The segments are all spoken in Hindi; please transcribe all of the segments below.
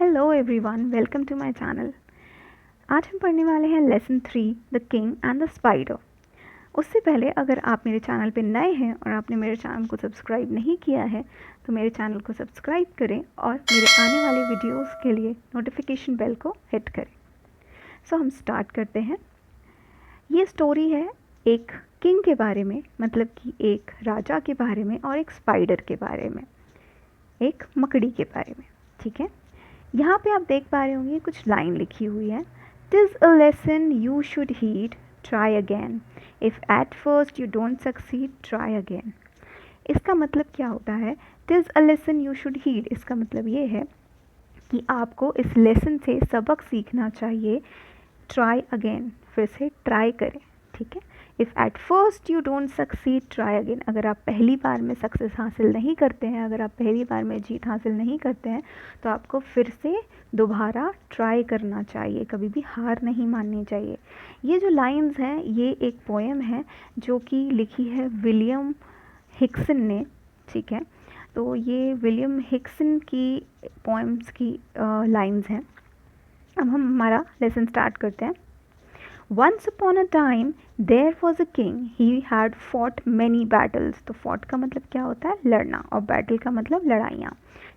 Hello everyone, welcome to my channel. आज हम पढ़ने वाले हैं lesson 3 the king and the spider. उससे पहले अगर आप मेरे चैनल पे नए हैं और आपने मेरे चैनल को सब्सक्राइब नहीं किया है तो मेरे चैनल को सब्सक्राइब करें और मेरे आने वाले वीडियोस के लिए नोटिफिकेशन बेल को हिट करें। सो हम स्टार्ट करते हैं। ये स्टोरी है एक किंग के बारे में, मतलब कि एक राजा के बारे में, और एक स्पाइडर के बारे में, एक मकड़ी के बारे में। ठीक है, यहाँ पे आप देख पा रहे होंगे कुछ लाइन लिखी हुई है। "Tis a lesson you should heed, try again. If at first you don't succeed, try again." इसका मतलब क्या होता है? "Tis a lesson you should heed" इसका मतलब ये है कि आपको इस लेसन से सबक सीखना चाहिए। ट्राई अगेन, फिर से ट्राई करें। ठीक है, if at first you don't succeed try again. अगर आप पहली बार में सक्सेस हासिल नहीं करते हैं, अगर आप पहली बार में जीत हासिल नहीं करते हैं, तो आपको फिर से दोबारा ट्राई करना चाहिए, कभी भी हार नहीं माननी चाहिए। ये जो लाइंस हैं ये एक पोएम है जो कि लिखी है विलियम हिक्सन ने। ठीक है, तो ये विलियम हिक्सन की पोएम्स की लाइंस हैं। अब हम हमारा लेसन स्टार्ट करते हैं। Once upon a time there was a king. He had fought many battles. तो fought का मतलब क्या होता है? लड़ना, और battle का मतलब लड़ाइयाँ।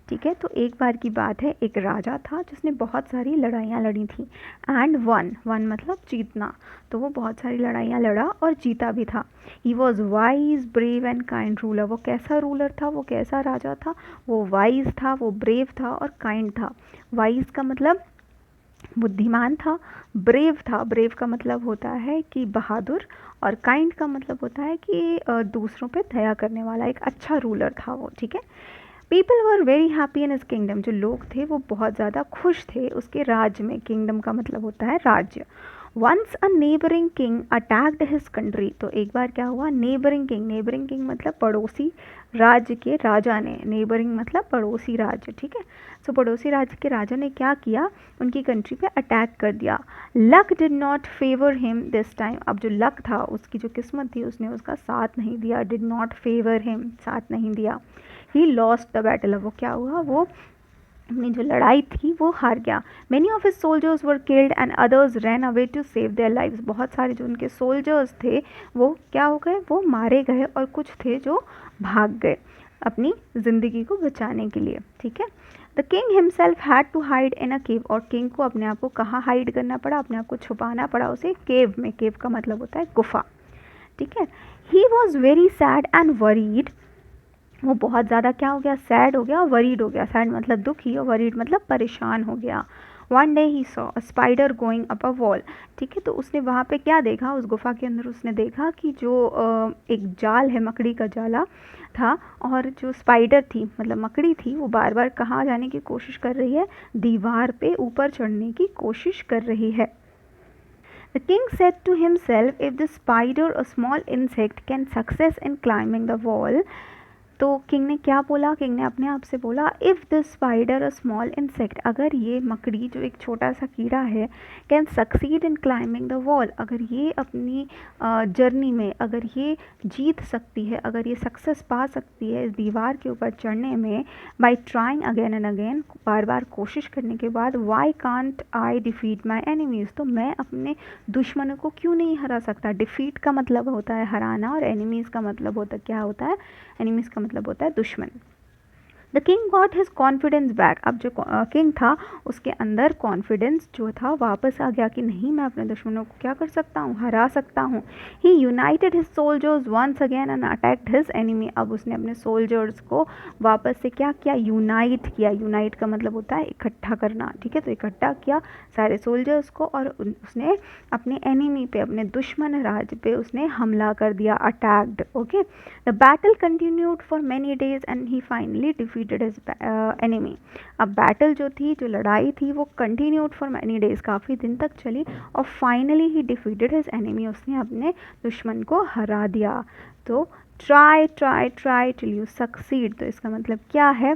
ठीक है, तो एक बार की बात है, एक राजा था जिसने बहुत सारी लड़ाइयाँ लड़ी थी। एंड वन मतलब जीतना, तो वो बहुत सारी लड़ाइयाँ लड़ा और जीता भी था। He was wise brave and kind ruler. वो कैसा रूलर था, वो कैसा राजा था? वो वाइज था, वो ब्रेव था और काइंड था। वाइज का मतलब बुद्धिमान था, ब्रेव था, ब्रेव का मतलब होता है कि बहादुर, और काइंड का मतलब होता है कि दूसरों पे दया करने वाला, एक अच्छा रूलर था वो। ठीक है, people were very happy in his kingdom. जो लोग थे वो बहुत ज़्यादा खुश थे उसके राज्य में। किंगडम का मतलब होता है राज्य। Once a neighbouring king attacked his country. तो एक बार क्या हुआ? नेबरिंग किंग मतलब पड़ोसी राज्य के राजा ने। नेबरिंग मतलब पड़ोसी राज्य। ठीक है, सो पड़ोसी राज्य के राजा ने क्या किया? उनकी कंट्री पे अटैक कर दिया। Luck did not favour him this time. अब जो लक था, उसकी जो किस्मत थी, उसने उसका साथ नहीं दिया। डिड नॉट फेवर हिम, साथ नहीं दिया। ही लॉस्ट द बैटल। अब वो क्या हुआ? वो अपनी जो लड़ाई थी वो हार गया। Many of his soldiers were killed and others ran away to save their lives. बहुत सारे जो उनके सोल्जर्स थे वो क्या हो गए? वो मारे गए, और कुछ थे जो भाग गए अपनी ज़िंदगी को बचाने के लिए। ठीक है, the king himself had to hide in a cave. और किंग को अपने आप को कहाँ हाइड करना पड़ा? अपने आप को छुपाना पड़ा उसे केव में। केव का मतलब होता है गुफा। ठीक है, he was very sad and worried. वो बहुत ज़्यादा क्या हो गया? सैड हो गया और वरीड हो गया। सैड मतलब दुखी और वरीड मतलब परेशान हो गया। One day he saw a spider going up a wall. ठीक है, तो उसने वहाँ पे क्या देखा? उस गुफा के अंदर उसने देखा कि जो एक जाल है, मकड़ी का जाला था, और जो स्पाइडर थी मतलब मकड़ी थी, वो बार बार कहाँ जाने की कोशिश कर रही है? दीवार पे ऊपर चढ़ने की कोशिश कर रही है। The king said to himself, if the spider, a small insect, can success in climbing the wall, तो किंग ने क्या बोला? किंग ने अपने आप से बोला, if this spider a small insect, अगर ये मकड़ी जो एक छोटा सा कीड़ा है, can succeed in climbing the wall, अगर ये अपनी जर्नी में अगर ये जीत सकती है, अगर ये सक्सेस पा सकती है इस दीवार के ऊपर चढ़ने में, by trying again and again, बार बार कोशिश करने के बाद, why can't I defeat my enemies, तो मैं अपने दुश्मनों को क्यों नहीं हरा सकता? डिफीट का मतलब होता है हराना, और एनिमीज़ का मतलब होता क्या होता है? एनिमीज़ का मतलब होता है दुश्मन। The king got his confidence back. अब जो किंग था उसके अंदर कॉन्फिडेंस जो था वापस आ गया कि नहीं, मैं अपने दुश्मनों को क्या कर सकता हूँ? हरा सकता हूँ। He united his soldiers once again and attacked his enemy. अब उसने अपने सोल्जर्स को वापस से क्या किया? यूनाइट किया। यूनाइट का मतलब होता है इकट्ठा करना। ठीक है, तो इकट्ठा किया सारे सोल्जर्स को, और उसने अपने एनिमी पे, अपने दुश्मन राज्य पे उसने हमला कर दिया, attacked. Okay, the battle continued for many days and he finally defeated his enemy. अब बैटल जो थी, जो लड़ाई थी, वो कंटिन्यूड फॉर मैनी डेज, काफ़ी दिन तक चली, और finally he defeated his enemy, उसने अपने दुश्मन को हरा दिया। तो try try try till you succeed, तो इसका मतलब क्या है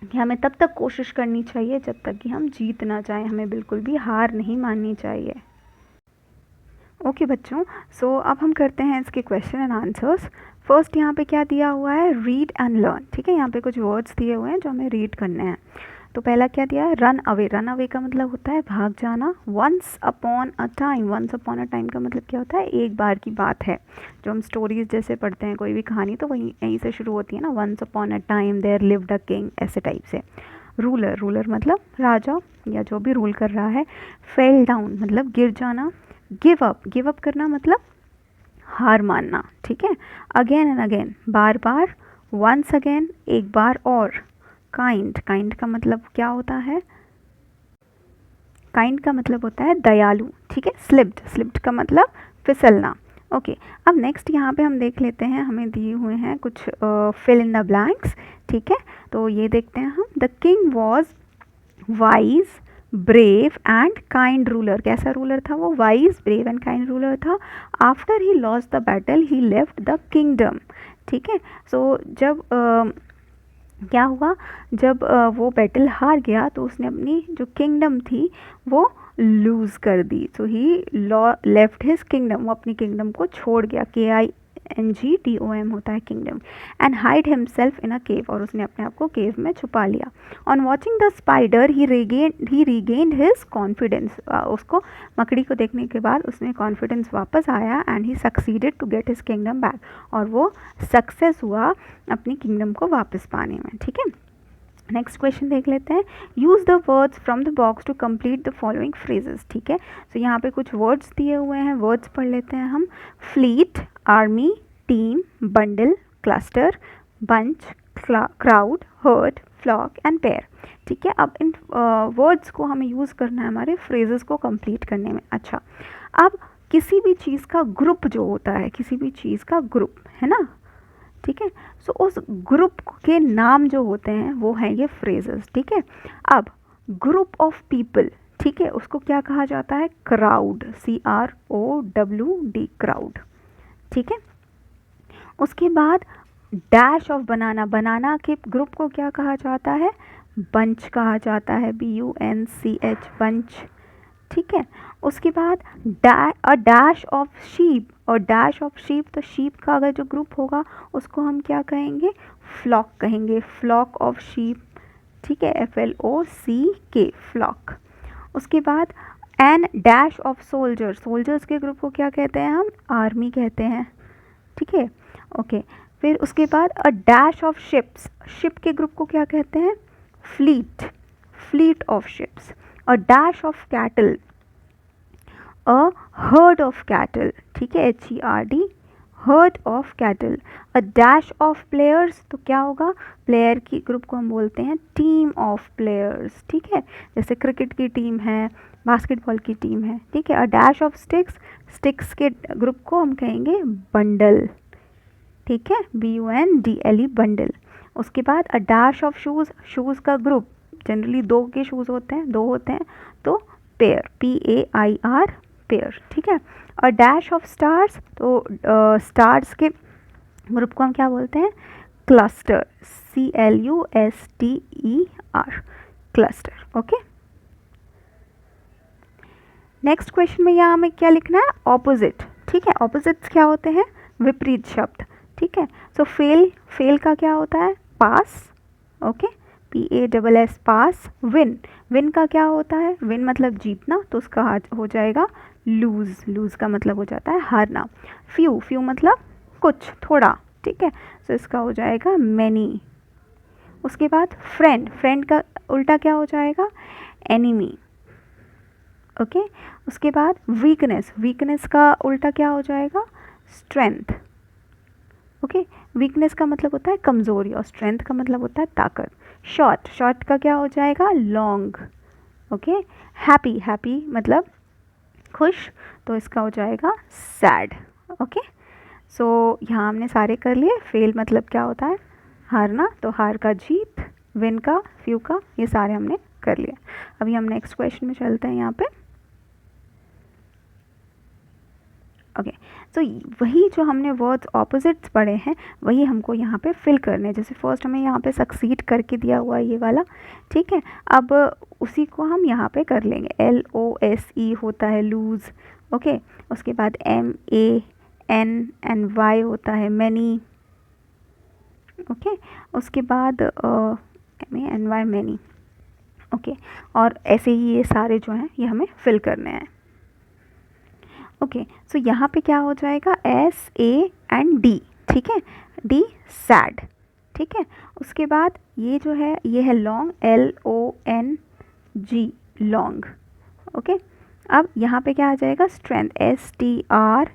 कि हमें तब तक कोशिश करनी चाहिए जब तक कि हम जीत ना जाएं, हमें बिल्कुल भी हार नहीं माननी चाहिए। ओके बच्चों, सो अब हम करते हैं इसके क्वेश्चन एंड आंसर्स। फर्स्ट यहाँ पे क्या दिया हुआ है? Read and learn. ठीक है, यहाँ पे कुछ वर्ड्स दिए हुए हैं जो हमें रीड करने हैं। तो पहला क्या दिया है, रन अवे। रन अवे का मतलब होता है भाग जाना। Once upon a time, once upon a time का मतलब क्या होता है, एक बार की बात है। जो हम स्टोरीज जैसे पढ़ते हैं कोई भी कहानी, तो वही यहीं से शुरू होती है ना, once upon a time there lived a king, ऐसे टाइप से। रूलर, रूलर मतलब राजा या जो भी रूल कर रहा है। फेल डाउन मतलब गिर जाना। गिव अप, गिव अप करना मतलब हार मानना, ठीक है। अगेन एंड अगेन, बार बार। वंस अगेन, एक बार और। काइंड, काइंड का मतलब क्या होता है, काइंड का मतलब होता है दयालु, ठीक है। स्लिप्ड, स्लिप्ड का मतलब फिसलना। ओके, अब नेक्स्ट यहाँ पे हम देख लेते हैं, हमें दिए हुए हैं कुछ फिल इन द ब्लैंक्स, ठीक है। तो ये देखते हैं हम। The king was wise, brave and kind ruler. कैसा रूलर था वो, wise, brave and kind ruler था। After he lost the battle he left the kingdom, ठीक है। सो जब क्या हुआ, जब वो बैटल हार गया तो उसने अपनी जो किंगडम थी वो लूज़ कर दी। So he left his kingdom, वो अपनी किंगडम को छोड़ गया। KINGDOM होता है kingdom. And hide himself in a cave, और उसने अपने आप को केव में छुपा लिया। On watching the spider he regained his confidence, उसको मकड़ी को देखने के बाद उसने कॉन्फिडेंस वापस आया। And he succeeded to get his kingdom back, और वो सक्सेस हुआ अपनी किंगडम को वापस पाने में, ठीक है। नेक्स्ट क्वेश्चन देख लेते हैं। Use the words from the box to complete the following phrases, ठीक है। तो यहाँ पे कुछ वर्ड्स दिए हुए हैं, वर्ड्स पढ़ लेते हैं हम। Fleet, army, team, bundle, cluster, bunch, crowd, herd, flock and pair, ठीक है। अब इन वर्ड्स को हमें यूज़ करना है हमारे फ्रेजेस को कंप्लीट करने में। अच्छा, अब किसी भी चीज़ का ग्रुप जो होता है, किसी भी चीज़ का ग्रुप है ना, ठीक है। सो उस ग्रुप के नाम जो होते हैं वो हैं ये फ्रेजेस, ठीक है। अब ग्रुप ऑफ पीपल, ठीक है, उसको क्या कहा जाता है, क्राउड, CROWD, क्राउड, ठीक है। उसके बाद डैश ऑफ बनाना, बनाना के ग्रुप को क्या कहा जाता है, बंच कहा जाता है, BUNCH, बंच, ठीक है। उसके बाद डैश ऑफ शीप, और डैश ऑफ शीप, तो शीप का अगर जो ग्रुप होगा उसको हम क्या कहेंगे, फ्लॉक कहेंगे, फ्लॉक ऑफ शीप, ठीक है, FLOCK, फ्लॉक। उसके बाद an dash of soldier, soldiers के ग्रुप को क्या कहते हैं हम, आर्मी कहते हैं, ठीक है। ओके, फिर उसके बाद a dash of ships, ship के ग्रुप को क्या कहते हैं, fleet, fleet of ships. A dash of cattle, a herd of cattle, ठीक है, HERD, heard of cattle. A dash of players, तो क्या होगा, प्लेयर की ग्रुप को हम बोलते हैं टीम ऑफ प्लेयर्स, ठीक है। जैसे क्रिकेट की टीम है, बास्केटबॉल की टीम है, ठीक है। A dash of sticks, sticks के ग्रुप को हम कहेंगे बंडल, ठीक है, BUNDLE, बंडल। उसके बाद a dash of shoes, shoes का ग्रुप जनरली दो के शूज़ होते हैं, दो होते हैं, तो पेयर, PAIR, पेयर, ठीक है। और डैश ऑफ स्टार्स, तो स्टार्स के ग्रुप को हम क्या बोलते हैं, cluster, CLUSTER, cluster, okay. Next question में यहाँ हमें क्या लिखना है, ऑपोजिट, ठीक है। ऑपोजिट्स क्या होते हैं, विपरीत शब्द, ठीक है। सो फेल, फेल का क्या होता है, पास, ओके, PASS, पास। विन, विन का क्या होता है, विन मतलब जीतना, तो उसका हो जाएगा लूज, लूज का मतलब हो जाता है हारना। फ्यू, फ्यू मतलब कुछ, थोड़ा, ठीक है, सो इसका हो जाएगा मैनी। उसके बाद फ्रेंड, फ्रेंड का उल्टा क्या हो जाएगा, एनिमी, ओके। उसके बाद वीकनेस, वीकनेस का उल्टा क्या हो जाएगा, स्ट्रेंथ, ओके। वीकनेस का मतलब होता है कमज़ोरी, और स्ट्रेंथ का मतलब होता है ताकत। शॉर्ट, शॉर्ट का क्या हो जाएगा, लॉन्ग, ओके। हैप्पी, हैप्पी मतलब खुश, तो इसका हो जाएगा सैड, ओके। सो यहाँ हमने सारे कर लिए। फेल मतलब क्या होता है, हारना, तो हार का जीत, विन का, फ्यू का, ये सारे हमने कर लिया। अभी हम नेक्स्ट क्वेश्चन में चलते हैं यहाँ पे। ओके, सो वही जो हमने वर्ड्स ऑपोजिट्स पढ़े हैं वही हमको यहाँ पे फिल करने हैं। जैसे फर्स्ट हमें यहाँ पे सक्सीड करके दिया हुआ है ये वाला, ठीक है। अब उसी को हम यहाँ पे कर लेंगे। LOSE होता है लूज़, ओके। उसके बाद MANNY होता है मैनी, ओके। उसके बाद MANY मैनी, ओके, और ऐसे ही ये सारे जो हैं ये हमें फिल करने हैं। ओके, सो यहाँ पे क्या हो जाएगा, एस ए एंड डी, ठीक है, डी सैड, ठीक है। उसके बाद ये जो है ये है long, L O N G, long. Okay, अब यहाँ पे क्या आ जाएगा, strength, S T R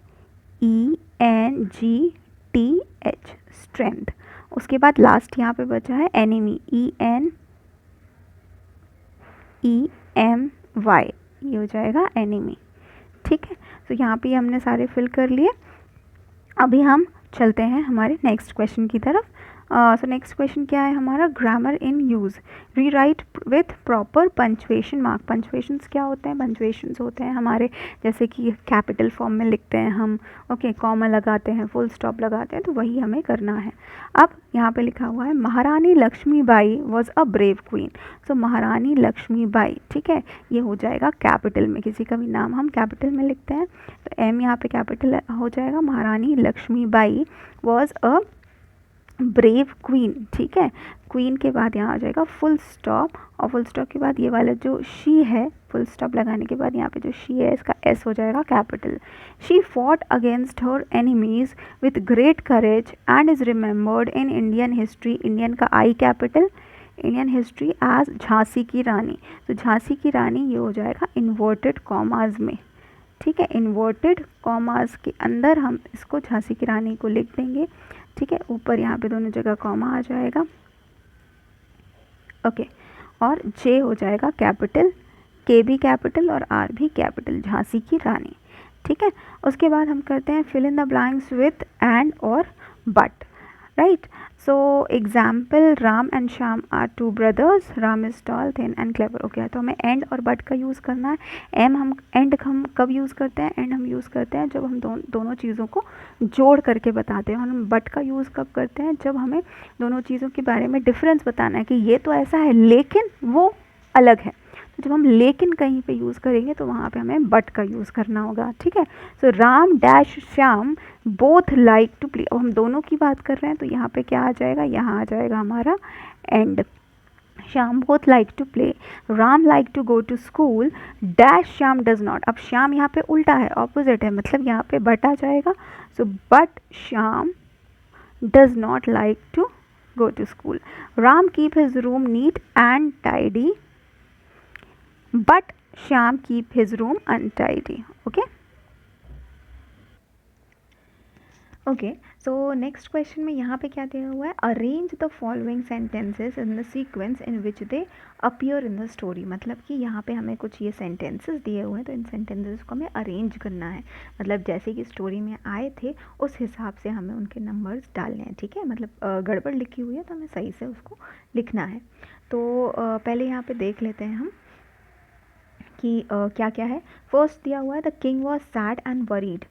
E N G T H, strength. उसके बाद लास्ट यहाँ पे बचा है enemy, E N E M Y, ये हो जाएगा एनिमी, ठीक है। तो यहाँ पे हमने सारे फिल कर लिए। अभी हम चलते हैं हमारे नेक्स्ट क्वेश्चन की तरफ। सो नेक्स्ट क्वेश्चन क्या है हमारा, grammar in use, rewrite with proper punctuation mark. Punctuations क्या होते हैं, पंचुएशंस होते हैं हमारे, जैसे कि कैपिटल फॉर्म में लिखते हैं हम, ओके, कॉमा लगाते हैं, फुल स्टॉप लगाते हैं, तो वही हमें करना है। अब यहाँ पे लिखा हुआ है Maharani Lakshmibai was a brave queen. So Maharani Lakshmibai, ठीक है, ये हो जाएगा कैपिटल में, किसी का भी नाम हम कैपिटल में लिखते हैं तो एम यहाँ पे कैपिटल हो जाएगा। Maharani Lakshmibai was a brave queen, ठीक है। क्वीन के बाद यहाँ आ जाएगा फुल स्टॉप, और फुल स्टॉप के बाद ये वाला जो शी है, फुल स्टॉप लगाने के बाद यहाँ पे जो शी है इसका एस हो जाएगा capital. She fought against her enemies with great courage and is remembered in Indian history, Indian का I capital, Indian history as Jhansi की रानी। तो झांसी की रानी ये हो जाएगा इन्वर्टेड कॉमाज में, ठीक है, इन्वर्टेड कॉमाज के अंदर हम इसको झांसी की रानी को लिख देंगे, ठीक है। ऊपर यहाँ पे दोनों जगह कॉमा आ जाएगा, ओके, और जे हो जाएगा कैपिटल, के भी कैपिटल और आर भी कैपिटल, झांसी की रानी, ठीक है। उसके बाद हम करते हैं fill in the blanks with and और but, right. So example, Ram and Shyam are two brothers, Ram is tall, thin and clever. Okay, तो हमें एंड और बट का यूज़ करना है। एम हम एंड हम कब यूज़ करते हैं, एंड हम यूज़ करते हैं जब हम दोनों चीज़ों को जोड़ करके बताते हैं, और हम बट का यूज़ कब करते हैं, जब हमें दोनों चीज़ों के बारे में डिफरेंस बताना है कि ये तो ऐसा है लेकिन वो अलग है। तो जब हम लेकिन कहीं पे यूज़ करेंगे तो वहाँ पे हमें बट का यूज़ करना होगा, ठीक है। So Ram dash Shyam both like to play, अब हम दोनों की बात कर रहे हैं तो यहाँ पे क्या आ जाएगा, यहाँ आ जाएगा हमारा end. Shyam both like to play, Ram like to go to school, dash Shyam does not. अब श्याम यहाँ पे उल्टा है, ऑपोजिट है, मतलब यहाँ पे बट आ जाएगा। So but Shyam does not like to go to school. Ram keep his room neat and tidy, but Shyam keep his room untidy. Okay. Okay, so next question में यहाँ पे क्या दिया हुआ है, arrange the following sentences in the sequence in which they appear in the story. मतलब कि यहाँ पे हमें कुछ ये सेंटेंसेस दिए हुए हैं तो इन सेंटेंसेस को हमें अरेंज करना है, मतलब जैसे कि स्टोरी में आए थे उस हिसाब से हमें उनके नंबर्स डालने हैं, ठीक है। मतलब गड़बड़ लिखी हुई है तो हमें सही से उसको लिखना है। तो पहले यहाँ पे देख लेते हैं हम कि क्या क्या है। फर्स्ट दिया हुआ है the king was sad and worried.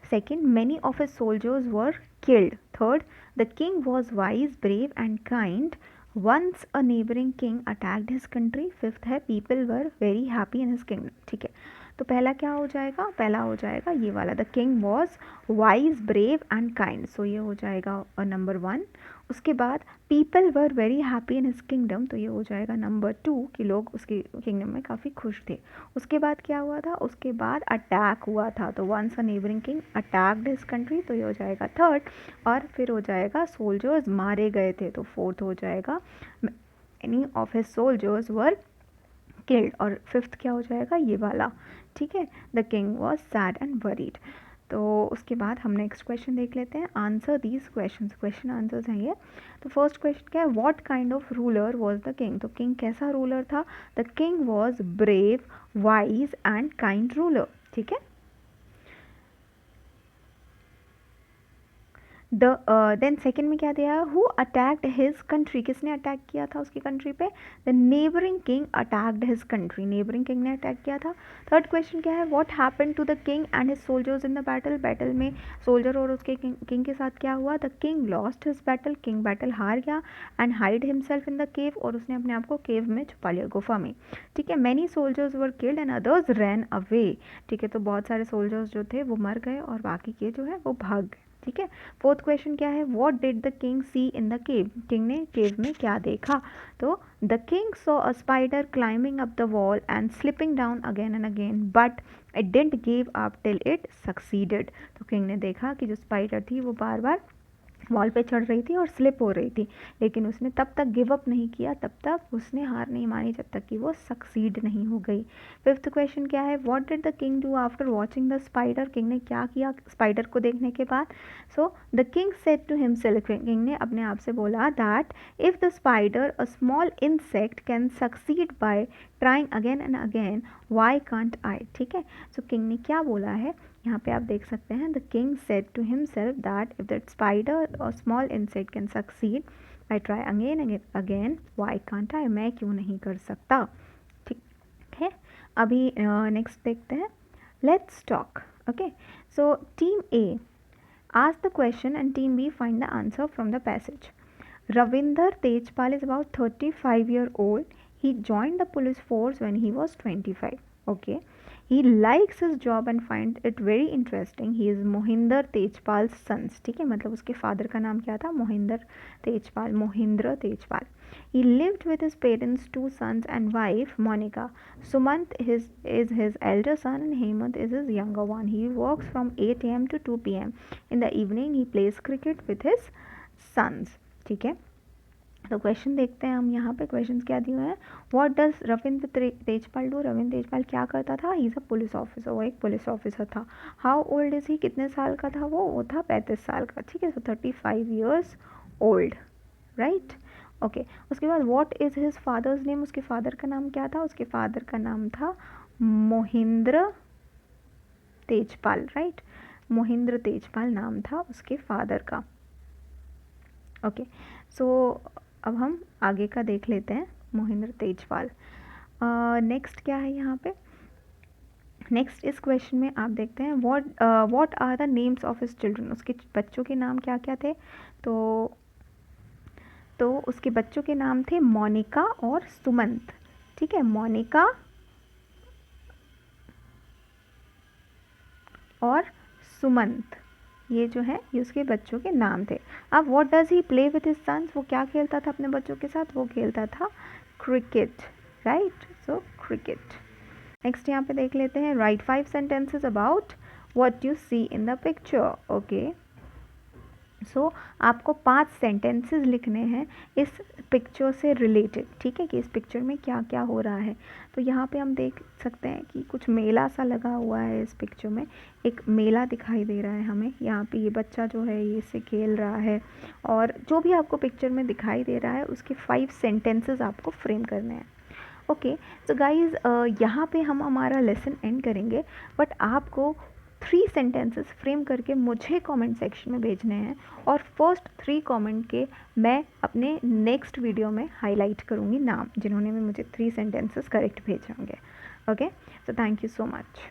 Second, many of his soldiers were killed. Third, the king was wise, brave and kind. Once a neighboring king attacked his country. Fifth है, people were very happy in his kingdom. ठीक है, तो पहला क्या हो जाएगा, पहला हो जाएगा ये वाला, the king was wise, brave and kind, so ये हो जाएगा नंबर 1। उसके बाद people were very happy in his kingdom, तो ये हो जाएगा नंबर 2 कि लोग उसके किंगडम में काफ़ी खुश थे। उसके बाद क्या हुआ था, उसके बाद अटैक हुआ था, तो once a neighbouring king attacked his country, तो ये हो जाएगा 3rd। और फिर हो जाएगा सोल्जर्स मारे गए थे, तो 4th हो जाएगा any of his soldiers were killed, और 5th क्या हो जाएगा ये वाला, ठीक है, the king was sad and worried. तो उसके बाद हम नेक्स्ट क्वेश्चन देख लेते हैं, answer these question, question answers हैं ये। तो फर्स्ट क्वेश्चन क्या है, what kind of ruler was the king, तो किंग कैसा रूलर था, the king was brave, wise and kind ruler, ठीक है। देन सेकेंड में क्या दिया है, हु अटैक्ड हिज कंट्री, किसने अटैक किया था उसकी कंट्री पे, the neighbouring king attacked his country, neighbouring king ने अटैक किया था। थर्ड क्वेश्चन क्या है, what happened to the king and his soldiers in the battle, battle में सोल्जर और उसके किंग के साथ क्या हुआ, the king lost his battle, king battle हार गया, and hide himself in the cave, और उसने अपने आप को केव में छुपा लिया, गुफा में, ठीक है। Many soldiers were killed and others ran away, ठीक है, तो बहुत सारे सोल्जर्स जो थे वो मर गए और बाकी के जो है वो भाग गए। ठीक है। फोर्थ क्वेश्चन क्या है, what did the king see in the cave, king ने केव में क्या देखा। तो the king saw a spider climbing up the wall and slipping down again and again but it didn't give up till it succeeded. तो किंग ने देखा कि जो स्पाइडर थी वो बार बार वॉल पे चढ़ रही थी और स्लिप हो रही थी, लेकिन उसने तब तक गिव अप नहीं किया, तब तक उसने हार नहीं मानी जब तक कि वो सक्सीड नहीं हो गई। फिफ्थ क्वेश्चन क्या है, what did the king do after watching the spider, king ने क्या किया स्पाइडर को देखने के बाद। So the king said to himself, king ने अपने आप से बोला that if the spider a small insect can succeed by trying again and again why can't I. ठीक है, सो किंग ने क्या बोला है यहाँ पे आप देख सकते हैं, the king said to himself that if that spider और small insect can succeed I try again again why can't I, मैं क्यों नहीं कर सकता। ठीक है, अभी नेक्स्ट देखते हैं, let's talk. Okay, so team A ask the question and team B find the answer from the passage. Ravinder Tejpal is about 35-year-old. He joined the police force when he was 25. Okay. He likes his job and find it very interesting. He is Mohinder Tejpal's sons. ठीक है, मतलब उसके फादर का नाम क्या था, Mohinder Tejpal, Mohinder Tejpal. He lived with his parents, 2 sons and wife Monica. Sumant is his elder son and Hemant is his younger one. He works from 8 a.m. to 2 p.m. In the evening he plays cricket with his sons. ठीक है, तो क्वेश्चन देखते हैं हम यहाँ पे, क्वेश्चन क्या दिए हुए हैं। What does Ravindra Tejpal do, Ravindra Tejpal क्या करता था, he is a police officer, वो एक पुलिस ऑफिसर था। हाउ ओल्ड इज़ ही, कितने साल का था वो था 35 साल का। ठीक है, सो 35 ईयर्स ओल्ड, राइट। ओके, उसके बाद what is his father's name, उसके फादर का नाम क्या था, उसके फादर का नाम था मोहिंद्र तेजपाल, राइट, मोहिंद्र तेजपाल नाम था उसके फादर का। ओके, सो अब हम आगे का देख लेते हैं, मोहिंद्र तेजपाल। नेक्स्ट क्या है यहाँ पे, नेक्स्ट इस क्वेश्चन में आप देखते हैं what are the names of his children, उसके बच्चों के नाम क्या क्या थे। तो उसके बच्चों के नाम थे मोनिका और सुमंत। ठीक है, मोनिका और सुमंत, ये जो है ये उसके बच्चों के नाम थे। अब what does he play with his sons, वो क्या खेलता था अपने बच्चों के साथ, वो खेलता था cricket, right, so cricket. Next यहाँ पे देख लेते हैं, right 5 sentences about what you see in the picture. Okay, so आपको 5 सेंटेंसेस लिखने हैं इस पिक्चर से रिलेटेड। ठीक है, कि इस पिक्चर में क्या क्या हो रहा है। तो यहाँ पे हम देख सकते हैं कि कुछ मेला सा लगा हुआ है, इस पिक्चर में एक मेला दिखाई दे रहा है हमें। यहाँ पे ये बच्चा जो है ये इससे खेल रहा है, और जो भी आपको पिक्चर में दिखाई दे रहा है उसके 5 सेंटेंसेस आपको फ्रेम करने हैं। ओके, सो गाइज यहाँ पे हम हमारा लेसन एंड करेंगे, बट आपको 3 सेंटेंसेस फ्रेम करके मुझे कमेंट सेक्शन में भेजने हैं, और फर्स्ट 3 कमेंट के मैं अपने नेक्स्ट वीडियो में हाईलाइट करूँगी नाम, जिन्होंने भी मुझे 3 सेंटेंसेस करेक्ट भेजे होंगे। Okay, so thank you so much.